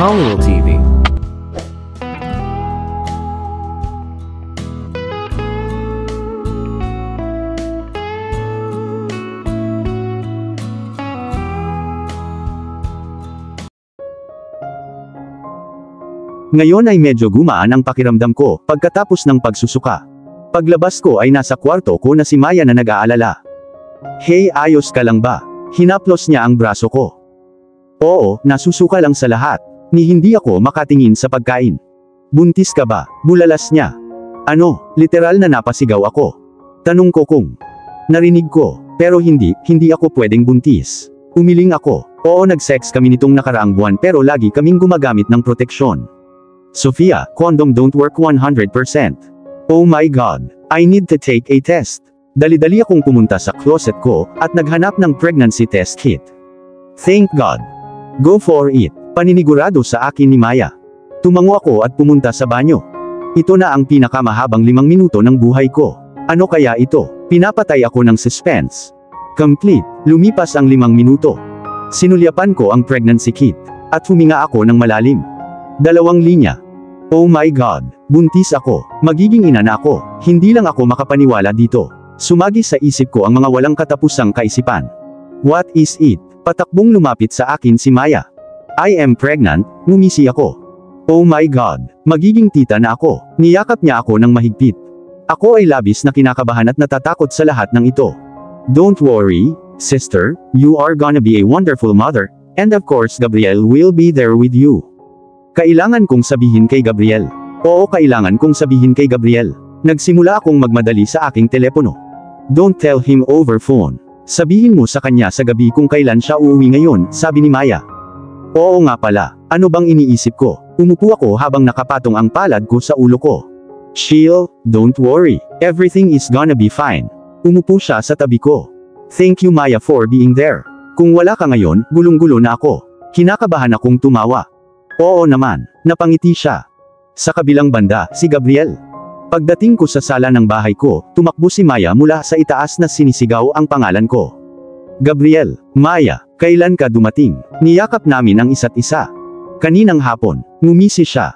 Hollywood TV. Ngayon ay medyo gumaan ang pakiramdam ko pagkatapos ng pagsusuka. Paglabas ko ay nasa kwarto ko na si Maya na nag-aalala. Hey, ayos ka lang ba? Hinaplos niya ang braso ko. Oo, nasusuka lang sa lahat. Ni hindi ako makatingin sa pagkain. Buntis ka ba? Bulalas niya. Ano, literal na napasigaw ako. Tanong ko kung narinig ko, pero hindi ako pwedeng buntis. Umiling ako. Oo, nag-sex kami nitong nakaraang buwan pero lagi kaming gumagamit ng proteksyon. Sofia, condom don't work 100%. Oh my God, I need to take a test. Dali-dali akong pumunta sa closet ko at naghanap ng pregnancy test kit. Thank God. Go for it. Paninigurado sa akin ni Maya. Tumango ako at pumunta sa banyo. Ito na ang pinakamahabang 5 minuto ng buhay ko. Ano kaya ito? Pinapatay ako ng suspense. Complete. Lumipas ang 5 minuto. Sinulyapan ko ang pregnancy kit. At huminga ako ng malalim. 2 linya. Oh my God, buntis ako. Magiging ina na ako. Hindi lang ako makapaniwala dito. Sumagi sa isip ko ang mga walang katapusang kaisipan. What is it? Patakbong lumapit sa akin si Maya. I am pregnant, ngumisi ako. Oh my God, magiging tita na ako. Niyakap niya ako ng mahigpit. Ako ay labis na kinakabahan at natatakot sa lahat ng ito. Don't worry, sister, you are gonna be a wonderful mother, and of course Gabriel will be there with you. Kailangan kong sabihin kay Gabriel. Oo, kailangan kong sabihin kay Gabriel. Nagsimula akong magmadali sa aking telepono. Don't tell him over phone. Sabihin mo sa kanya sa gabi kung kailan siya uuwi ngayon, sabi ni Maya. Oo nga pala, ano bang iniisip ko? Umupo ako habang nakapatong ang palad ko sa ulo ko. Chill, don't worry, everything is gonna be fine. Umupo siya sa tabi ko. Thank you Maya for being there. Kung wala ka ngayon, gulong-gulo na ako. Kinakabahan akong tumawa. Oo naman, napangiti siya. Sa kabilang banda, si Gabriel. Pagdating ko sa sala ng bahay ko, tumakbo si Maya mula sa itaas na sinisigaw ang pangalan ko. Gabriel, Maya, kailan ka dumating? Niyakap namin ang isa't isa. Kaninang hapon, ngumisi siya.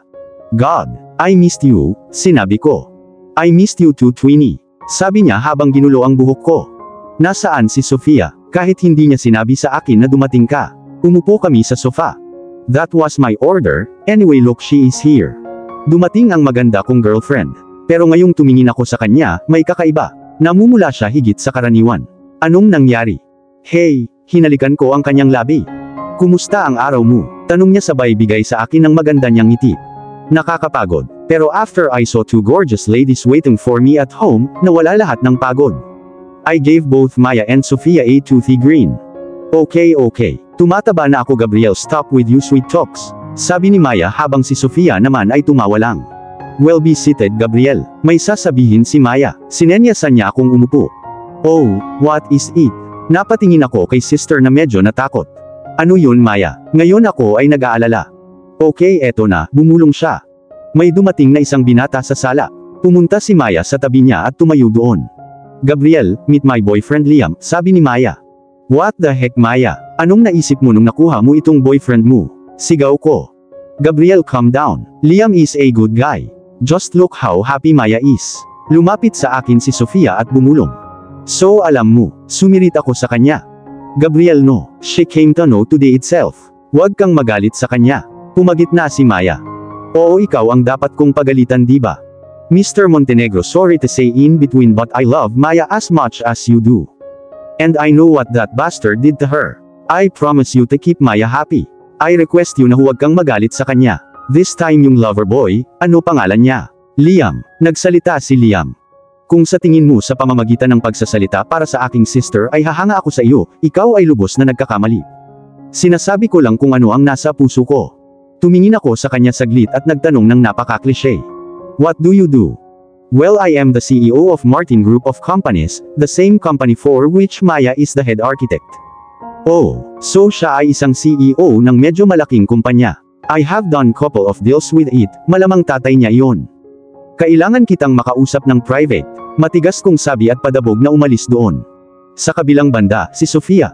God, I missed you, sinabi ko. I missed you too, Twinnie, sabi niya habang ginulo ang buhok ko. Nasaan si Sofia? Kahit hindi niya sinabi sa akin na dumating ka. Umupo kami sa sofa. That was my order, anyway look she is here. Dumating ang maganda kong girlfriend. Pero ngayong tumingin ako sa kanya, may kakaiba. Namumula siya higit sa karaniwan. Anong nangyari? Hey, hinalikan ko ang kanyang labi. Kumusta ang araw mo? Tanong niya sabay bigay sa akin ng maganda niyang ngiti. Nakakapagod. Pero after I saw 2 gorgeous ladies waiting for me at home, nawala lahat ng pagod. I gave both Maya and Sofia a toothy grin. Okay. Tumataba na ako Gabriel, stop with you sweet talks. Sabi ni Maya habang si Sofia naman ay tumawa lang. Well be seated Gabriel, may sasabihin si Maya. Sinenyasan niya akong umupo. Oh, what is it? Napatingin ako kay sister na medyo natakot. Ano yun Maya? Ngayon ako ay nag-aalala. Okay, eto na, bumulong siya. May dumating na isang binata sa sala. Pumunta si Maya sa tabi niya at tumayo doon. Gabriel, meet my boyfriend Liam, sabi ni Maya. What the heck Maya? Anong naisip mo nung nakuha mo itong boyfriend mo? Sigaw ko. Gabriel, calm down. Liam is a good guy. Just look how happy Maya is. Lumapit sa akin si Sofia at bumulong. So alam mo, sumirit ako sa kanya. Gabriel no, she came to know today itself. Huwag kang magalit sa kanya. Pumagit na si Maya. Oo, ikaw ang dapat kong pagalitan diba? Mr. Montenegro, sorry to say in between but I love Maya as much as you do. And I know what that bastard did to her. I promise you to keep Maya happy. I request you na huwag kang magalit sa kanya. This time yung lover boy, ano pangalan niya? Liam. Nagsalita si Liam. Kung sa tingin mo sa pamamagitan ng pagsasalita para sa aking sister ay hahanga ako sa iyo, ikaw ay lubos na nagkakamali. Sinasabi ko lang kung ano ang nasa puso ko. Tumingin ako sa kanya saglit at nagtanong ng napaka-cliche. What do you do? Well, I am the CEO of Martin Group of Companies, the same company for which Maya is the head architect. Oh, so siya ay isang CEO ng medyo malaking kumpanya. I have done couple of deals with it, malamang tatay niya iyon. Kailangan kitang makausap ng private. Matigas kong sabi at padabog na umalis doon. Sa kabilang banda, si Sofia.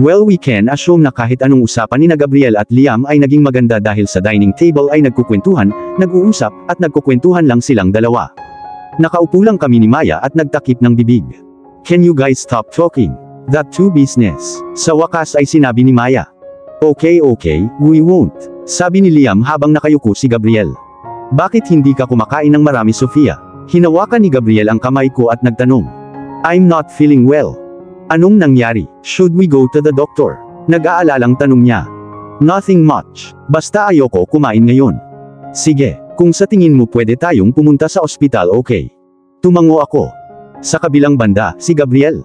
Well, we can assume na kahit anong usapan ni na Gabriel at Liam ay naging maganda dahil sa dining table ay nagkukwentuhan, nag-uusap, at nagkukwentuhan lang silang dalawa. Nakaupo lang kami ni Maya at nagtakip ng bibig. Can you guys stop talking? That too business. Sa wakas ay sinabi ni Maya. Okay, we won't. Sabi ni Liam habang nakayuko si Gabriel. Bakit hindi ka kumakain ng marami, Sofia? Hinawakan ni Gabriel ang kamay ko at nagtanong. I'm not feeling well. Anong nangyari? Should we go to the doctor? Nag-aalalang tanong niya. Nothing much. Basta ayoko kumain ngayon. Sige, kung sa tingin mo pwede tayong pumunta sa ospital, okay. Tumango ako. Sa kabilang banda, si Gabriel.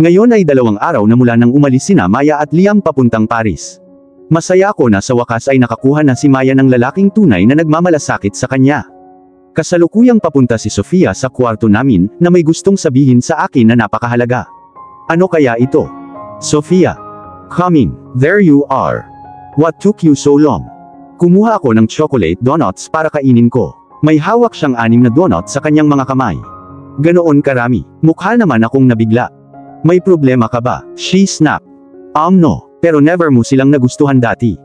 Ngayon ay 2 araw na mula nang umalis sina Maya at Liam papuntang Paris. Masaya ako na sa wakas ay nakakuha na si Maya ng lalaking tunay na nagmamalasakit sa kanya. Kasalukuyang papunta si Sofia sa kwarto namin na may gustong sabihin sa akin na napakahalaga. Ano kaya ito? Sofia. Coming. There you are. What took you so long? Kumuha ako ng chocolate donuts para kainin ko. May hawak siyang 6 na donuts sa kanyang mga kamay. Ganoon karami. Mukha naman akong nabigla. May problema ka ba? She snapped. No. Pero never mo silang nagustuhan dati.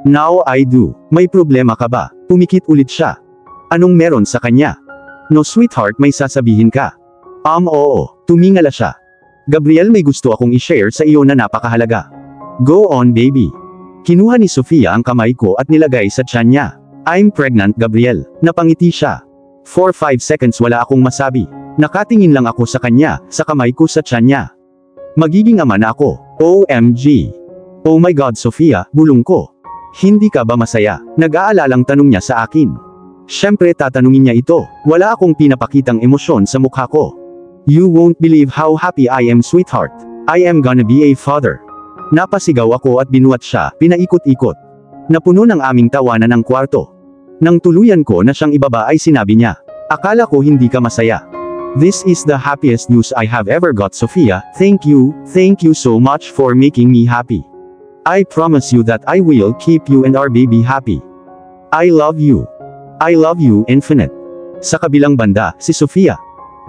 Now I do. May problema ka ba? Pumikit ulit siya. Anong meron sa kanya? No sweetheart, may sasabihin ka. Oo. Tumingala siya. Gabriel, may gusto akong i-share sa iyo na napakahalaga. Go on, baby. Kinuha ni Sofia ang kamay ko at nilagay sa tiyan niya. I'm pregnant, Gabriel. Napangiti siya. For 5 seconds wala akong masabi. Nakatingin lang ako sa kanya, sa kamay ko sa tiyan niya. Magiging ama na ako. OMG. Oh my God, Sofia, bulong ko. Hindi ka ba masaya? Nag-aalalang tanong niya sa akin. Siyempre tatanungin niya ito. Wala akong pinapakitang emosyon sa mukha ko. You won't believe how happy I am, sweetheart. I am gonna be a father. Napasigaw ako at binuhat siya, pinaikot-ikot. Napuno ng aming tawanan ang kwarto. Nang tuluyan ko na siyang ibaba ay sinabi niya, akala ko hindi ka masaya. This is the happiest news I have ever got, Sofia. Thank you so much for making me happy. I promise you that I will keep you and our baby happy. I love you. I love you, infinite. Sa kabilang banda, si Sofia.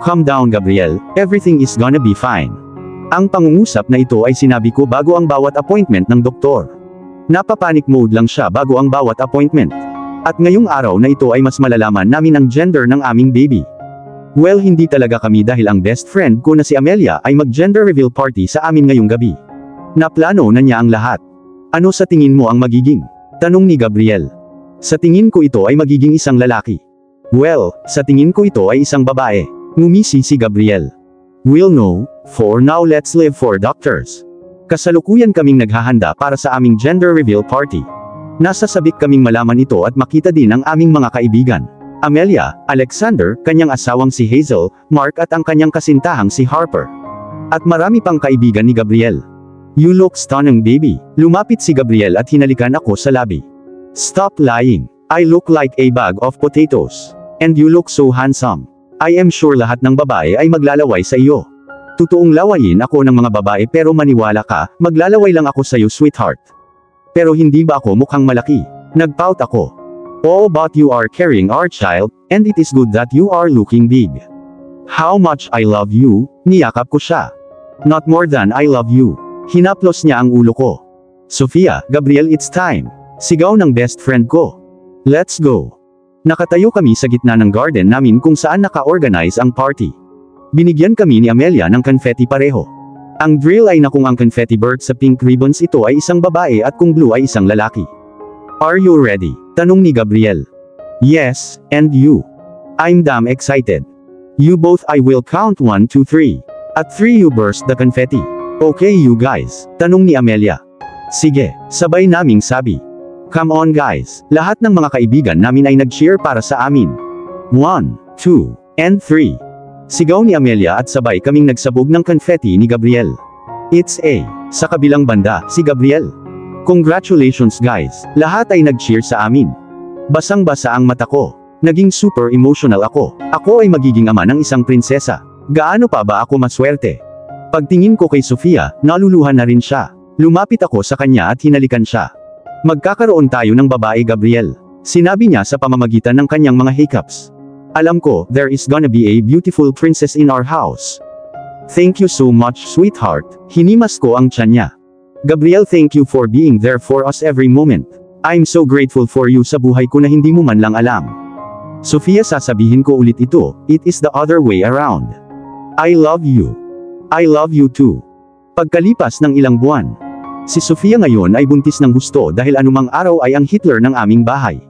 Calm down, Gabriel, everything is gonna be fine. Ang pangungusap na ito ay sinabi ko bago ang bawat appointment ng doktor. Napapanic mode lang siya bago ang bawat appointment. At ngayong araw na ito ay mas malalaman namin ang gender ng aming baby. Well, hindi talaga kami dahil ang best friend ko na si Amelia ay mag-gender reveal party sa amin ngayong gabi. Naplano na niya ang lahat. Ano sa tingin mo ang magiging? Tanong ni Gabriel. Sa tingin ko ito ay magiging isang lalaki. Well, sa tingin ko ito ay isang babae. Ngumisi si Gabriel. We'll know, for now let's live for doctors. Kasalukuyan kaming naghahanda para sa aming gender reveal party. Nasa sabik kaming malaman ito at makita din ang aming mga kaibigan. Amelia, Alexander, kanyang asawang si Hazel, Mark at ang kanyang kasintahang si Harper. At marami pang kaibigan ni Gabriel. You look stunning, baby. Lumapit si Gabriel at hinalikan ako sa labi. Stop lying. I look like a bag of potatoes. And you look so handsome. I am sure lahat ng babae ay maglalaway sa iyo. Totoong lawayin ako ng mga babae pero maniwala ka, maglalaway lang ako sa iyo, sweetheart. Pero hindi ba ako mukhang malaki? Nagpout ako. Oh, but you are carrying our child, and it is good that you are looking big. How much I love you, niyakap ko siya. Not more than I love you. Hinaplos niya ang ulo ko. Sofia, Gabriel, it's time. Sigaw ng best friend ko. Let's go. Nakatayo kami sa gitna ng garden namin kung saan naka-organize ang party. Binigyan kami ni Amelia ng confetti pareho. Ang drill ay na kung ang confetti bird sa pink ribbons ito ay isang babae at kung blue ay isang lalaki. Are you ready? Tanong ni Gabriel. Yes, and you? I'm damn excited. You both, I will count 1, 2, 3. At 3 you burst the confetti. Okay you guys? Tanong ni Amelia. Sige, sabay naming sabi. Come on guys, lahat ng mga kaibigan namin ay nag-cheer para sa amin. 1, 2, and 3. Sigaw ni Amelia at sabay kaming nagsabog ng confetti ni Gabriel. It's A. Sa kabilang banda, si Gabriel. Congratulations guys, lahat ay nag-cheer sa amin. Basang-basa ang mata ko. Naging super emotional ako. Ako ay magiging ama ng isang prinsesa. Gaano pa ba ako maswerte? Pagtingin ko kay Sofia, naluluhan na rin siya. Lumapit ako sa kanya at hinalikan siya. Magkakaroon tayo ng babae, Gabriel. Sinabi niya sa pamamagitan ng kanyang mga hiccups. Alam ko, there is gonna be a beautiful princess in our house. Thank you so much, sweetheart. Hinimas ko ang tiyan niya. Gabriel, thank you for being there for us every moment. I'm so grateful for you sa buhay ko na hindi mo man lang alam. Sofia, sasabihin ko ulit ito, it is the other way around. I love you. I love you too. Pagkalipas ng ilang buwan, si Sofia ngayon ay buntis ng gusto dahil anumang araw ay ang Hitler ng aming bahay.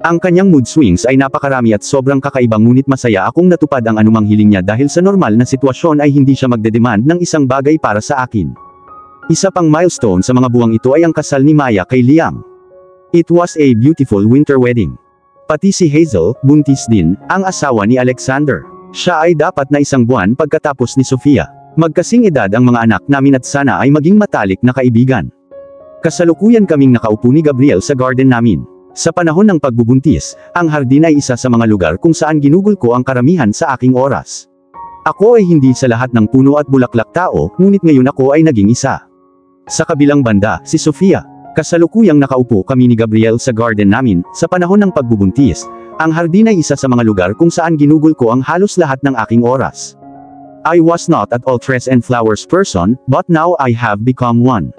Ang kanyang mood swings ay napakarami at sobrang kakaiba, ngunit masaya akong natupad ang anumang hiling niya dahil sa normal na sitwasyon ay hindi siya magdedemand ng isang bagay para sa akin. Isa pang milestone sa mga buwang ito ay ang kasal ni Maya kay Liam. It was a beautiful winter wedding. Pati si Hazel, buntis din, ang asawa ni Alexander. Siya ay dapat na 1 buwan pagkatapos ni Sofia. Magkasing edad ang mga anak namin at sana ay maging matalik na kaibigan. Kasalukuyan kaming nakaupo ni Gabriel sa garden namin. Sa panahon ng pagbubuntis, ang hardin ay isa sa mga lugar kung saan ginugol ko ang karamihan sa aking oras. Ako ay hindi sa lahat ng puno at bulaklak tao, ngunit ngayon ako ay naging isa. Sa kabilang banda, si Sofia. Kasalukuyang nakaupo kami ni Gabriel sa garden namin. Sa panahon ng pagbubuntis, ang hardin ay isa sa mga lugar kung saan ginugol ko ang halos lahat ng aking oras. I was not at all trees and flowers person, but now I have become one.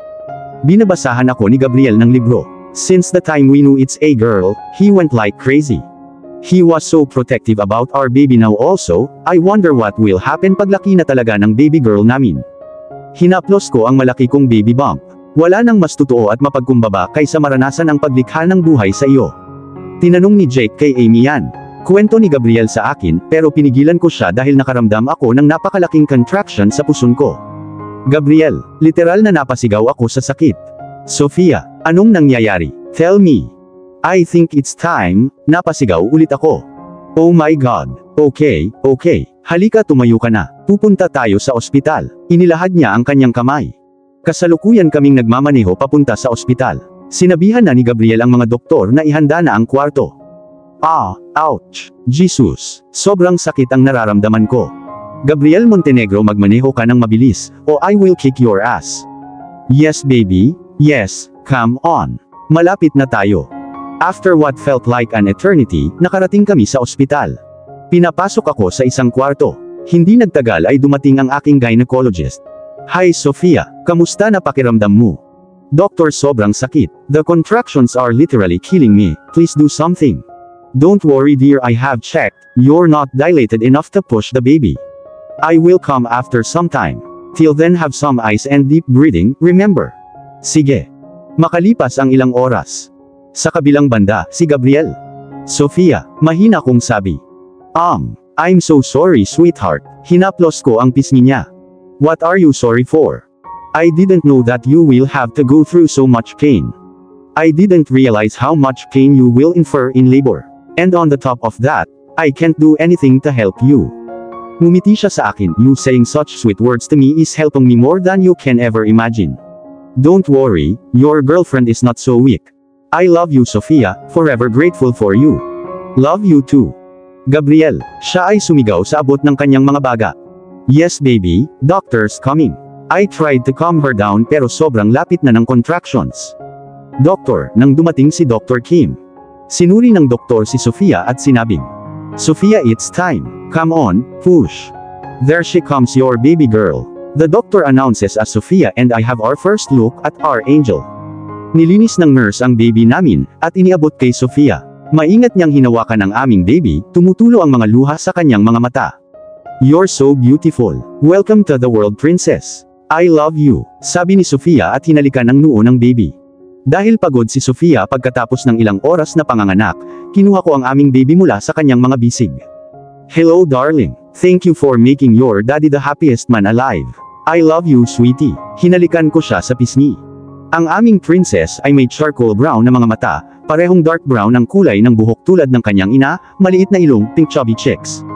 Binabasahan ako ni Gabriel ng libro. Since the time we knew it's a girl, he went like crazy. He was so protective about our baby. Now also, I wonder what will happen paglaki na talaga ng baby girl namin. Hinaplos ko ang malaki kong baby bump. Wala nang mas totoo at mapagkumbaba kaysa maranasan ang paglikha ng buhay sa iyo. Tinanong ni Jake kay Amy yan. Kwento ni Gabriel sa akin, pero pinigilan ko siya dahil nakaramdam ako ng napakalaking contraction sa puson ko. Gabriel, literal na napasigaw ako sa sakit. Sofia, anong nangyayari? Tell me. I think it's time, napasigaw ulit ako. Oh my God. Okay, halika, tumayo ka na. Pupunta tayo sa ospital. Inilahad niya ang kanyang kamay. Kasalukuyan kaming nagmamaneho papunta sa ospital. Sinabihan na ni Gabriel ang mga doktor na ihanda na ang kwarto. Ouch. Jesus, sobrang sakit ang nararamdaman ko. Gabriel Montenegro, magmaneho ka ng mabilis, o I will kick your ass. Yes baby, yes, come on. Malapit na tayo. After what felt like an eternity, nakarating kami sa ospital. Pinapasok ako sa isang kwarto. Hindi nagtagal ay dumating ang aking gynecologist. Hi Sofia, kamusta na pakiramdam mo? Doktor, sobrang sakit. The contractions are literally killing me. Please do something. Don't worry dear, I have checked. You're not dilated enough to push the baby. I will come after some time. Till then, have some ice and deep breathing, remember? Sige. Makalipas ang ilang oras. Sa kabilang banda, si Gabriel. Sofia, mahina kong sabi. I'm so sorry sweetheart. Hinaplos ko ang pisngi niya. What are you sorry for? I didn't know that you will have to go through so much pain. I didn't realize how much pain you will incur in labor. And on the top of that, I can't do anything to help you. Ngumiti siya sa akin. You saying such sweet words to me is helping me more than you can ever imagine. Don't worry, your girlfriend is not so weak. I love you Sofia, forever grateful for you. Love you too. Gabriel, siya ay sumigaw sa abot ng kanyang mga baga. Yes baby, doctor's coming. I tried to calm her down pero sobrang lapit na ng contractions. Doctor, nang dumating si Dr. Kim. Sinuri ng doktor si Sofia at sinabing, Sofia, it's time. Come on, push. There she comes, your baby girl. The doctor announces as Sofia and I have our first look at our angel. Nilinis ng nurse ang baby namin, at iniabot kay Sofia. Maingat niyang hinawakan ang aming baby, tumutulo ang mga luha sa kanyang mga mata. You're so beautiful. Welcome to the world princess. I love you, sabi ni Sofia at hinalikan ang noo ng baby. Dahil pagod si Sofia pagkatapos ng ilang oras na panganganak, kinuha ko ang aming baby mula sa kanyang mga bisig. Hello darling, thank you for making your daddy the happiest man alive. I love you sweetie. Hinalikan ko siya sa pisngi. Ang aming princess ay may charcoal brown na mga mata, parehong dark brown ang kulay ng buhok tulad ng kanyang ina, maliit na ilong, pink chubby cheeks.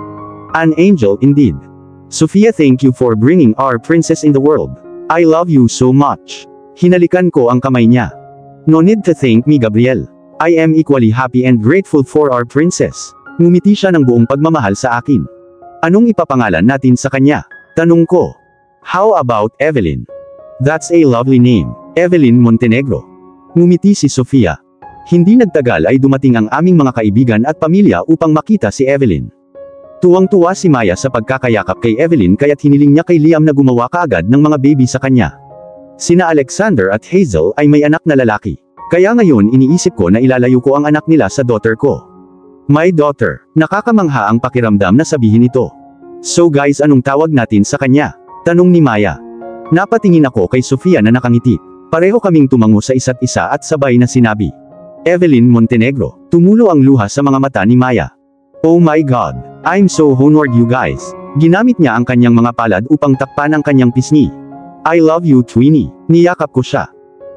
An angel indeed. Sofia, thank you for bringing our princess in the world. I love you so much. Hinalikan ko ang kamay niya. No need to thank me Gabriel. I am equally happy and grateful for our princess. Ngumiti siya ng buong pagmamahal sa akin. Anong ipapangalan natin sa kanya? Tanong ko. How about Evelyn? That's a lovely name. Evelyn Montenegro. Ngumiti si Sofia. Hindi nagtagal ay dumating ang aming mga kaibigan at pamilya upang makita si Evelyn. Tuwang-tuwa si Maya sa pagkakayakap kay Evelyn kaya't hiniling niya kay Liam na gumawa kaagad ng mga baby sa kanya. Sina Alexander at Hazel ay may anak na lalaki. Kaya ngayon iniisip ko na ilalayo ko ang anak nila sa daughter ko. My daughter, nakakamangha ang pakiramdam na sabihin ito. So guys, anong tawag natin sa kanya? Tanong ni Maya. Napatingin ako kay Sofia na nakangiti. Pareho kaming tumango sa isa't isa at sabay na sinabi. Evelyn Montenegro. Tumulo ang luha sa mga mata ni Maya. Oh my God, I'm so honored you guys. Ginamit niya ang kanyang mga palad upang takpan ang kanyang pisngi. I love you Twinnie. Niyakap ko siya.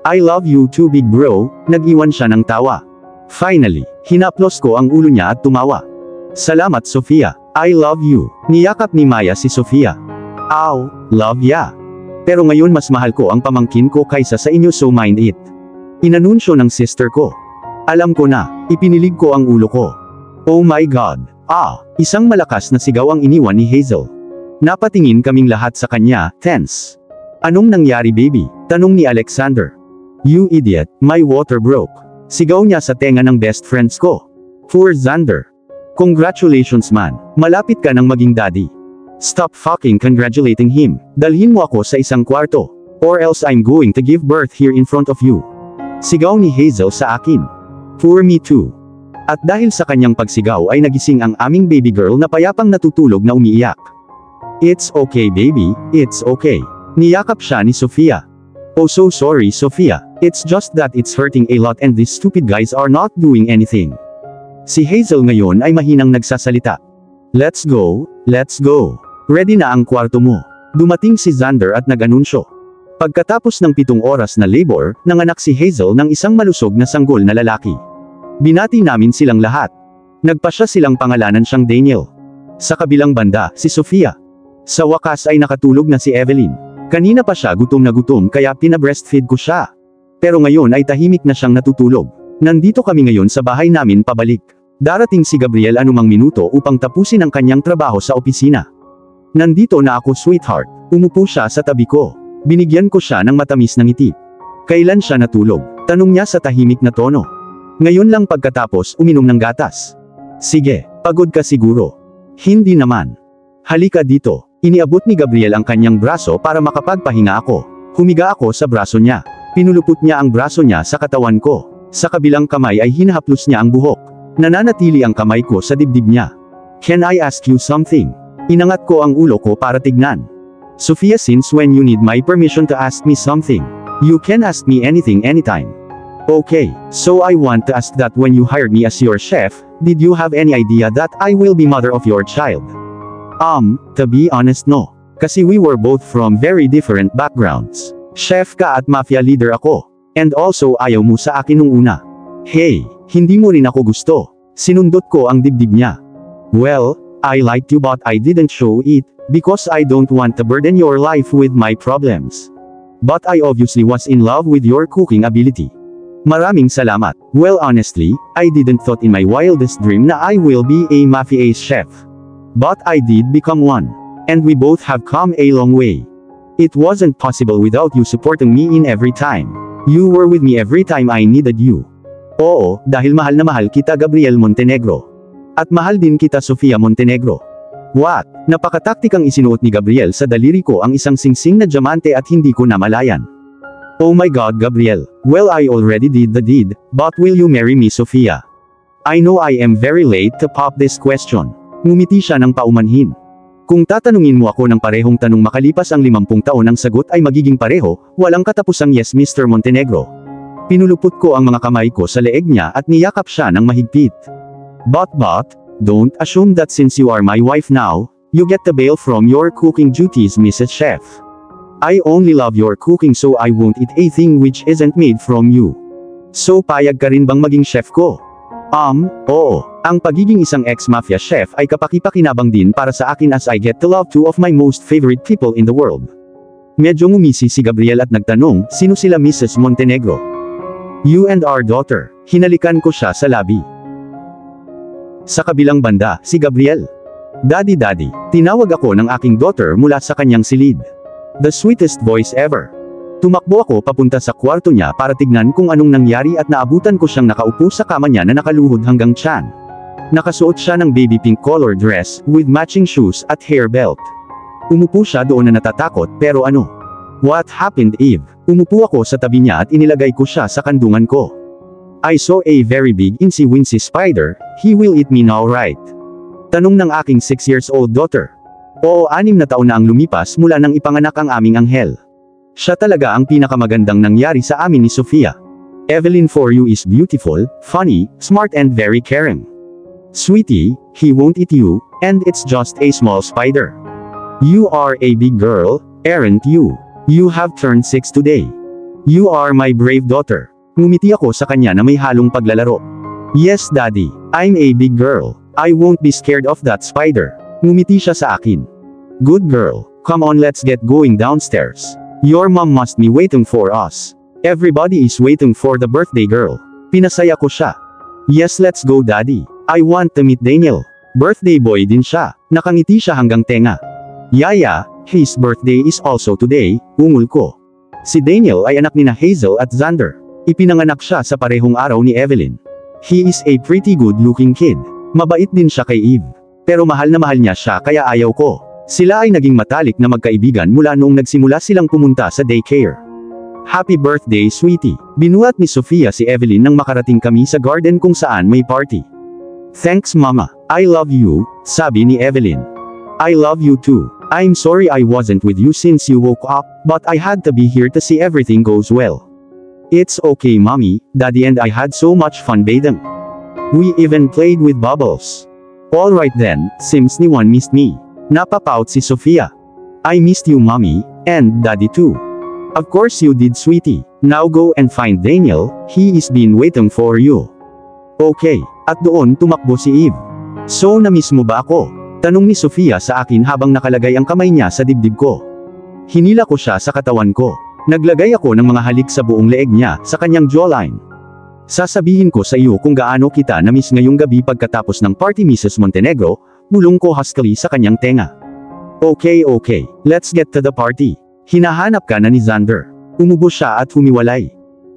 I love you too big bro. Nag-iwan siya ng tawa. Finally, hinaplos ko ang ulo niya at tumawa. Salamat Sofia. I love you. Niyakap ni Maya si Sofia. Ow, love ya. Pero ngayon mas mahal ko ang pamangkin ko kaysa sa inyo so mind it. Inanunsyo ng sister ko. Alam ko na, ipinilig ko ang ulo ko. Oh my God. Isang malakas na sigaw ang iniwan ni Hazel. Napatingin kaming lahat sa kanya, tense. Anong nangyari baby? Tanong ni Alexander. You idiot, my water broke. Sigaw niya sa tenga ng best friends ko. Poor Xander. Congratulations man, malapit ka nang maging daddy. Stop fucking congratulating him. Dalhin mo ako sa isang kwarto. Or else I'm going to give birth here in front of you. Sigaw ni Hazel sa akin. Poor me too. At dahil sa kanyang pagsigaw ay nagising ang aming baby girl na payapang natutulog na umiiyak. It's okay baby, it's okay. Niyakap siya ni Sofia. Oh so sorry Sofia, it's just that it's hurting a lot and these stupid guys are not doing anything. Si Hazel ngayon ay mahinang nagsasalita. Let's go, let's go. Ready na ang kwarto mo. Dumating si Xander at nag-anunsyo. Pagkatapos ng 7 oras na labor, nanganak si Hazel ng isang malusog na sanggol na lalaki. Binati namin silang lahat. Nagpasya silang pangalanan siyang Daniel. Sa kabilang banda, si Sofia. Sa wakas ay nakatulog na si Evelyn. Kanina pa siya gutom na gutom kaya pinabreastfeed ko siya. Pero ngayon ay tahimik na siyang natutulog. Nandito kami ngayon sa bahay namin pabalik. Darating si Gabriel anumang minuto upang tapusin ang kanyang trabaho sa opisina. Nandito na ako sweetheart. Umupo siya sa tabi ko. Binigyan ko siya ng matamis na ngiti. Kailan siya natulog? Tanong niya sa tahimik na tono. Ngayon lang pagkatapos uminom ng gatas. Sige, pagod ka siguro. Hindi naman. Halika dito. Iniabot ni Gabriel ang kanyang braso para makapagpahinga ako. Humiga ako sa braso niya. Pinulupot niya ang braso niya sa katawan ko. Sa kabilang kamay ay hinahaplos niya ang buhok. Nananatili ang kamay ko sa dibdib niya. Can I ask you something? Inangat ko ang ulo ko para tignan. Sofia, since when you need my permission to ask me something? You can ask me anything anytime. Okay, so I want to ask that when you hired me as your chef, did you have any idea that I will be mother of your child? To be honest no. Kasi we were both from very different backgrounds. Chef ka at mafia leader ako. And also ayaw mo sa akin nung una. Hey, hindi mo rin ako gusto. Sinundot ko ang dibdib niya. Well, I liked you but I didn't show it, because I don't want to burden your life with my problems. But I obviously was in love with your cooking ability. Maraming salamat. Well honestly, I didn't thought in my wildest dream na I will be a mafia chef. But I did become one. And we both have come a long way. It wasn't possible without you supporting me in every time. You were with me every time I needed you. Oo, dahil mahal na mahal kita Gabriel Montenegro. At mahal din kita Sofia Montenegro. What? Napakataktik ang isinuot ni Gabriel sa daliri ko ang isang singsing na diamante at hindi ko namalayan. Oh my God Gabriel, well I already did the deed, but will you marry me Sofia? I know I am very late to pop this question. Ngumiti siya ng paumanhin. Kung tatanungin mo ako ng parehong tanong makalipas ang 50 taon ang sagot ay magiging pareho, walang katapusang yes Mr. Montenegro. Pinulupot ko ang mga kamay ko sa leeg niya at niyakap siya ng mahigpit. But, don't assume that since you are my wife now, you get to bail from your cooking duties Mrs. Chef. I only love your cooking so I won't eat a thing which isn't made from you. So payag ka rin bang maging chef ko? Oo. Ang pagiging isang ex-mafia chef ay kapaki-pakinabang din para sa akin as I get to love 2 of my most favorite people in the world. Medyo ngumisi si Gabriel at nagtanong, sino sila Mrs. Montenegro? You and our daughter. Hinalikan ko siya sa labi. Sa kabilang banda, si Gabriel. Daddy, tinawag ako ng aking daughter mula sa kanyang silid. The sweetest voice ever. Tumakbo ako papunta sa kwarto niya para tignan kung anong nangyari at naabutan ko siyang nakaupo sa kama niya na nakaluhod hanggang tiyan. Nakasuot siya ng baby pink color dress, with matching shoes at hair belt. Umupo siya doon na natatakot pero ano? What happened, Eve? Umupo ako sa tabi niya at inilagay ko siya sa kandungan ko. I saw a very big incy-wincy spider. He will eat me now, right? Tanong ng aking 6 years old daughter. Oo, 6 na taon na ang lumipas mula nang ipanganak ang aming anghel. Siya talaga ang pinakamagandang nangyari sa amin ni Sofia. Evelyn for you is beautiful, funny, smart and very caring. Sweetie, he won't eat you, and it's just a small spider. You are a big girl, aren't you? You have turned 6 today. You are my brave daughter. Ngumiti ako sa kanya na may halong paglalaro. Yes, Daddy, I'm a big girl. I won't be scared of that spider. Ngumiti siya sa akin. Good girl. Come on, let's get going downstairs. Your mom must be waiting for us. Everybody is waiting for the birthday girl. Pinasaya ko siya. Yes, let's go, Daddy. I want to meet Daniel. Birthday boy din siya. Nakangiti siya hanggang tenga. Yaya, his birthday is also today, ungol ko. Si Daniel ay anak ni na Hazel at Xander. Ipinanganak siya sa parehong araw ni Evelyn. He is a pretty good-looking kid. Mabait din siya kay Eve. Pero mahal na mahal niya siya kaya ayaw ko. Sila ay naging matalik na magkaibigan mula noong nagsimula silang pumunta sa daycare. Happy birthday, sweetie. Binuhat ni Sofia si Evelyn nang makarating kami sa garden kung saan may party. Thanks, Mama. I love you, sabi ni Evelyn. I love you too. I'm sorry I wasn't with you since you woke up, but I had to be here to see everything goes well. It's okay, Mommy. Daddy and I had so much fun bathing. We even played with bubbles. Alright then, seems ni one missed me. Napapout si Sofia. I missed you, Mommy, and Daddy too. Of course you did, sweetie. Now go and find Daniel, he is been waiting for you. Okay, at doon tumakbo si Eve. So na-miss mo ba ako? Tanong ni Sofia sa akin habang nakalagay ang kamay niya sa dibdib ko. Hinila ko siya sa katawan ko. Naglagay ako ng mga halik sa buong leeg niya, sa kanyang jawline. Sasabihin ko sa iyo kung gaano kita na-miss ngayong gabi pagkatapos ng party, Mrs. Montenegro, bulong ko huskily sa kanyang tenga. Okay, let's get to the party. Hinahanap ka na ni Xander. Umubo siya at humiwalay.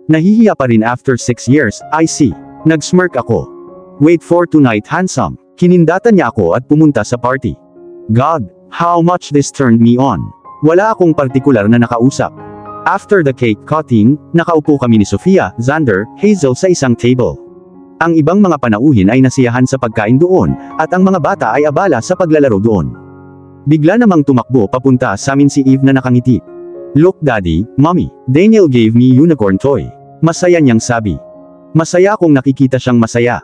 Nahihiya pa rin after 6 years, I see. Nag-smirk ako. Wait for tonight, handsome. Kinindatan niya ako at pumunta sa party. God, how much this turned me on. Wala akong partikular na nakausap. After the cake cutting, nakaupo kami ni Sofia, Xander, Hazel sa isang table. Ang ibang mga panauhin ay nasiyahan sa pagkain doon, at ang mga bata ay abala sa paglalaro doon. Bigla namang tumakbo papunta sa amin si Eve na nakangiti. Look, Daddy, Mommy, Daniel gave me unicorn toy. Masaya niyang sabi. Masaya akong nakikita siyang masaya.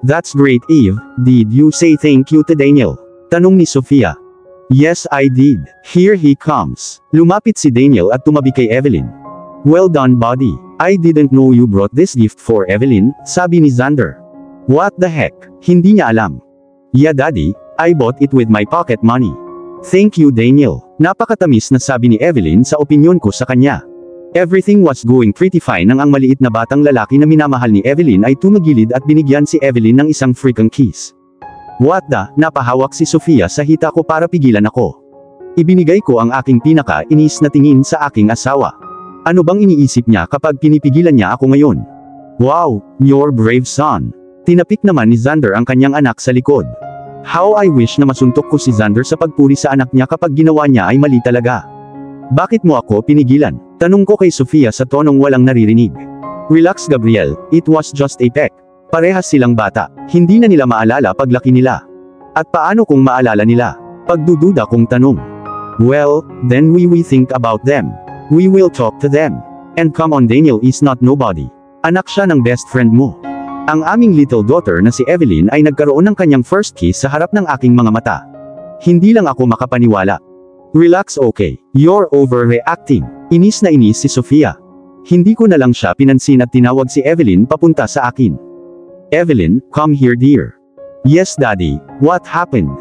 That's great, Eve. Did you say thank you to Daniel? Tanong ni Sofia. Yes, I did. Here he comes. Lumapit si Daniel at tumabi kay Evelyn. Well done, buddy. I didn't know you brought this gift for Evelyn, sabi ni Xander. What the heck? Hindi niya alam. Yeah, Daddy, I bought it with my pocket money. Thank you, Daniel. Napakatamis na sabi ni Evelyn sa opinyon ko sa kanya. Everything was going pretty fine nang ang maliit na batang lalaki na minamahal ni Evelyn ay tumagilid at binigyan si Evelyn ng isang freaking kiss. What the? Napahawak si Sofia sa hita ko para pigilan ako. Ibinigay ko ang aking pinaka-inis na tingin sa aking asawa. Ano bang iniisip niya kapag pinipigilan niya ako ngayon? Wow, your brave son. Tinapik naman ni Xander ang kanyang anak sa likod. How I wish na masuntok ko si Xander sa pagpuri sa anak niya kapag ginawa niya ay mali talaga. Bakit mo ako pinigilan? Tanong ko kay Sofia sa tonong walang naririnig. Relax, Gabriel, it was just a peck. Parehas silang bata, hindi na nila maalala paglaki nila. At paano kung maalala nila? Pagdududa kong tanong. Well, then we think about them. We will talk to them. And come on, Daniel is not nobody. Anak siya ng best friend mo. Ang aming little daughter na si Evelyn ay nagkaroon ng kanyang first kiss sa harap ng aking mga mata. Hindi lang ako makapaniwala. Relax, okay. You're overreacting. Inis na inis si Sofia. Hindi ko na lang siya pinansin at tinawag si Evelyn papunta sa akin. Evelyn, come here, dear. Yes, Daddy. What happened?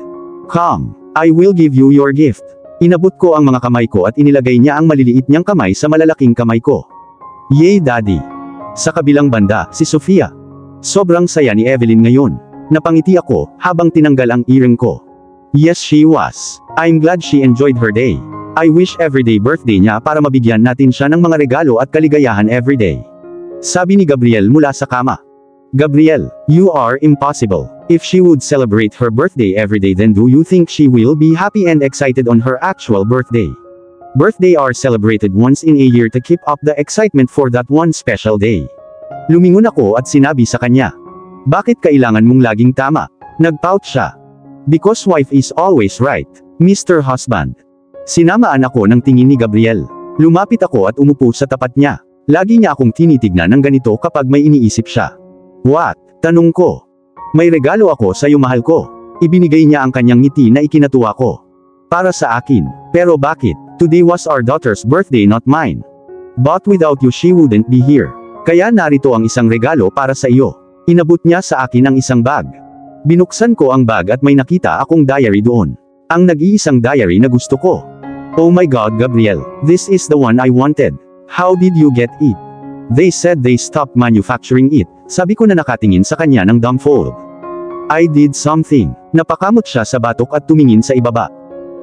Come. I will give you your gift. Inabot ko ang mga kamay ko at inilagay niya ang maliliit niyang kamay sa malalaking kamay ko. Yay, Daddy. Sa kabilang banda, si Sofia. Sobrang saya ni Evelyn ngayon. Napangiti ako, habang tinanggal ang earring ko. Yes, she was. I'm glad she enjoyed her day. I wish everyday birthday niya para mabigyan natin siya ng mga regalo at kaligayahan everyday. Sabi ni Gabriel mula sa kama. Gabriel, you are impossible. If she would celebrate her birthday everyday, then do you think she will be happy and excited on her actual birthday? Birthday are celebrated once in a year to keep up the excitement for that one special day. Lumingon ako at sinabi sa kanya, "Bakit kailangan mong laging tama?" Nag-pout siya. "Because wife is always right, Mr. Husband." Sinamaan ako ng tingin ni Gabriel. Lumapit ako at umupo sa tapat niya. Lagi niya akong tinitignan ng ganito kapag may iniisip siya. "What?" Tanong ko. "May regalo ako sa iyo, mahal ko." Ibinigay niya ang kanyang ngiti na ikinatuwa ko. "Para sa akin. Pero bakit? Today was our daughter's birthday, not mine. But without you she wouldn't be here. Kaya narito ang isang regalo para sa iyo." Inabot niya sa akin ang isang bag. Binuksan ko ang bag at may nakita akong diary doon. Ang nag-iisang diary na gusto ko. "Oh my God, Gabriel, this is the one I wanted. How did you get it?" "They said they stopped manufacturing it." Sabi ko na nakatingin sa kanya ng dumbfold. "I did something." Napakamot siya sa batok at tumingin sa ibaba.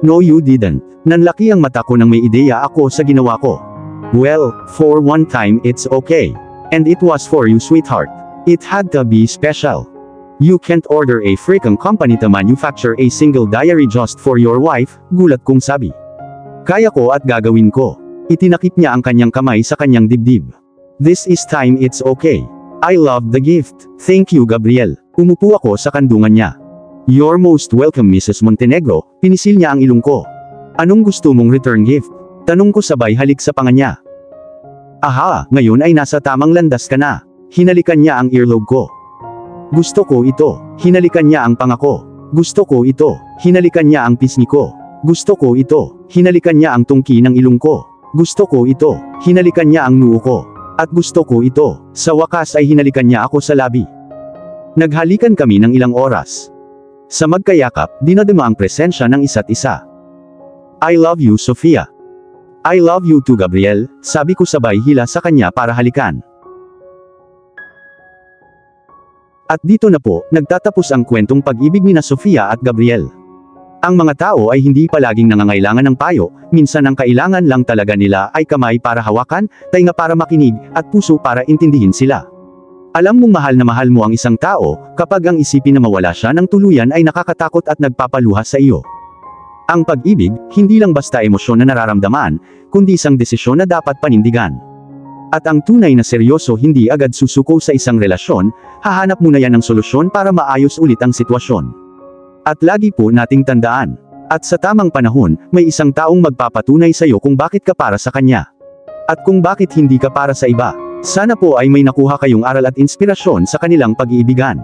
"No you didn't." Nanlaki ang mata ko nang may ideya ako sa ginawa ko. "Well, for one time it's okay. And it was for you, sweetheart. It had to be special. You can't order a freaking company to manufacture a single diary just for your wife," gulat kong sabi. "Kaya ko at gagawin ko." Itinakip niya ang kanyang kamay sa kanyang dibdib. "This is time it's okay. I love the gift." "Thank you, Gabriel." Umupo ako sa kandungan niya. "You're most welcome, Mrs. Montenegro." Pinisil niya ang ilong ko. "Anong gusto mong return gift?" Tanong ko sabay halik sa panga niya. "Aha, ngayon ay nasa tamang landas ka na." Hinalikan niya ang earlobe ko. "Gusto ko ito." Hinalikan niya ang panga ko. "Gusto ko ito." Hinalikan niya ang pisngi ko. "Gusto ko ito." Hinalikan niya ang tungki ng ilong ko. "Gusto ko ito." Hinalikan niya ang noo ko. "At gusto ko ito." Sa wakas ay hinalikan niya ako sa labi. Naghalikan kami ng ilang oras. Sa magkayakap, dinadama ang presensya ng isa't isa. "I love you, Sofia." "I love you too, Gabriel," sabi ko sabay hila sa kanya para halikan. At dito na po, nagtatapos ang kwentong pag-ibig ni na Sofia at Gabriel. Ang mga tao ay hindi palaging nangangailangan ng payo, minsan ang kailangan lang talaga nila ay kamay para hawakan, tainga para makinig, at puso para intindihin sila. Alam mong mahal mo ang isang tao, kapag ang isipin na mawala siya ng tuluyan ay nakakatakot at nagpapaluha sa iyo. Ang pag-ibig, hindi lang basta emosyon na nararamdaman, kundi isang desisyon na dapat panindigan. At ang tunay na seryoso hindi agad susuko sa isang relasyon, hahanap muna yan ng solusyon para maayos ulit ang sitwasyon. At lagi po nating tandaan, at sa tamang panahon, may isang taong magpapatunay sa iyo kung bakit ka para sa kanya. At kung bakit hindi ka para sa iba. Sana po ay may nakuha kayong aral at inspirasyon sa kanilang pag-iibigan.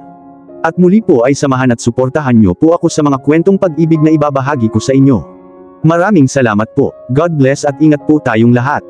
At muli po ay samahan at suportahan niyo po ako sa mga kwentong pag-ibig na ibabahagi ko sa inyo. Maraming salamat po. God bless at ingat po tayong lahat.